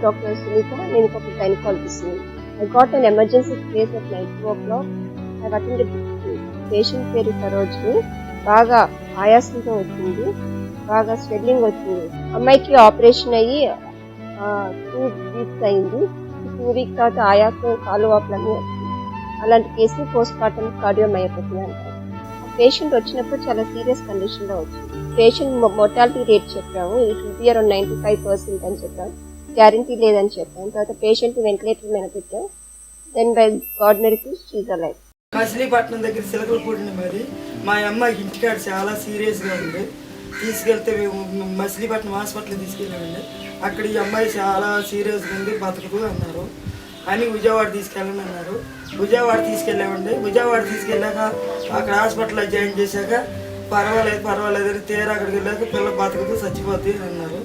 Dr. Sunita, నేను ఒక gynecologist. I got an emergency case at 2 o'clock. I attended patient పేరు సరోజిని. బాగా ఆయాసంతో వచ్చింది, బాగా స్వెల్లింగ్ వచ్చింది. అమ్మాయికి ఆపరేషన్ అయ్యి 2 weeks అయింది. 2 weeks తర్వాత ఆయాసం కాలు వాపులన్నీ వచ్చింది. అలాంటి కేసు పోస్ట్ మార్టం కార్డియోమయోపతి అంటారు. పేషెంట్ వచ్చినప్పుడు చాలా సీరియస్ కండిషన్లో వచ్చింది. పేషెంట్ మోర్టాలిటీ రేట్ చెప్పాము, ఇట్ విల్ బి అరౌండ్ 95% అని చెప్పాము. గ్యారంటీ లేదని చెప్పాము. తర్వాత పేషెంట్ వెంటిలేటర్ మీద పెట్టాం. Then by god miracles she is alive. Machilipatnam దగ్గర సిలకలపూడిని మరి మా అమ్మాయికి ఇంటికాడ చాలా సీరియస్గా ఉంది. తీసుకెళ్తే మేము మచిలీపట్నం హాస్పిటల్కి తీసుకెళ్ళామండి. అక్కడ ఈ అమ్మాయి చాలా సీరియస్గా ఉంది, బతకదు అన్నారు అని విజయవాడ తీసుకెళ్ళండి అన్నారు. విజయవాడ తీసుకెళ్ళామండి. విజయవాడ తీసుకెళ్ళాక అక్కడ హాస్పిటల్లో జాయిన్ చేశాక పర్వాలేదు అని తీరా అక్కడికి వెళ్ళాక పిల్ల బతకదు చచ్చిపోద్ది అని అన్నారు.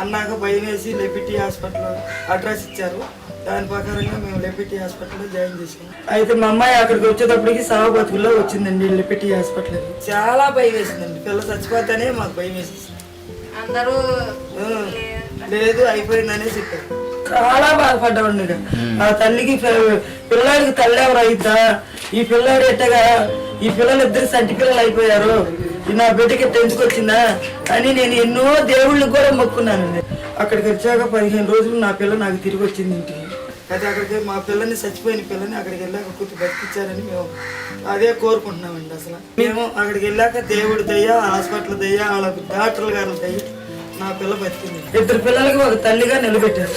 అన్నాక భయం వేసి లెబిటీ హాస్పిటల్లో అడ్రస్ ఇచ్చారు. దాని ప్రకారంగా మేము లెబిటీ హాస్పిటల్లో జాయిన్ చేసాము. అయితే మా అమ్మాయి అక్కడికి వచ్చేటప్పటికి సాగు బతుకుల్లో వచ్చిందండి లెబిటీ హాస్పిటల్. చాలా భయం వేసిందండి, పిల్ల చచ్చిపోతానే మాకు భయం వేసేసి అందరూ లేదు అయిపోయిందనే చెప్పారు. చాలా బాధపడ్డామండి. ఆ తల్లికి పిల్లాడికి తల్లి ఎవరు అయిద్దా, ఈ పిల్లాడు ఎట్టగా ఈ పిల్లలు ఇద్దరు సంటి పిల్లలు అయిపోయారు, నా బిడ్డకి ఎందుకు వచ్చిందా అని నేను ఎన్నో దేవుళ్ళకి కూడా మొక్కున్నానండి. అక్కడికి వచ్చాక 15 రోజులు నా పిల్ల నాకు తిరిగి వచ్చింది ఇంటికి. అయితే అక్కడికి మా పిల్లని చచ్చిపోయిన పిల్లని అక్కడికి వెళ్ళాక కొద్ది బతికిచ్చారని మేము అదే కోరుకుంటున్నామండి. అసలు మేము అక్కడికి వెళ్ళాక దేవుడి దయ్య, హాస్పిటల్ దయ్య, వాళ్ళ డాక్టర్ల గారి దయ్య నా పిల్ల బతికింది. 2 పిల్లలకి ఒక తల్లిగా నిలబెట్టారు.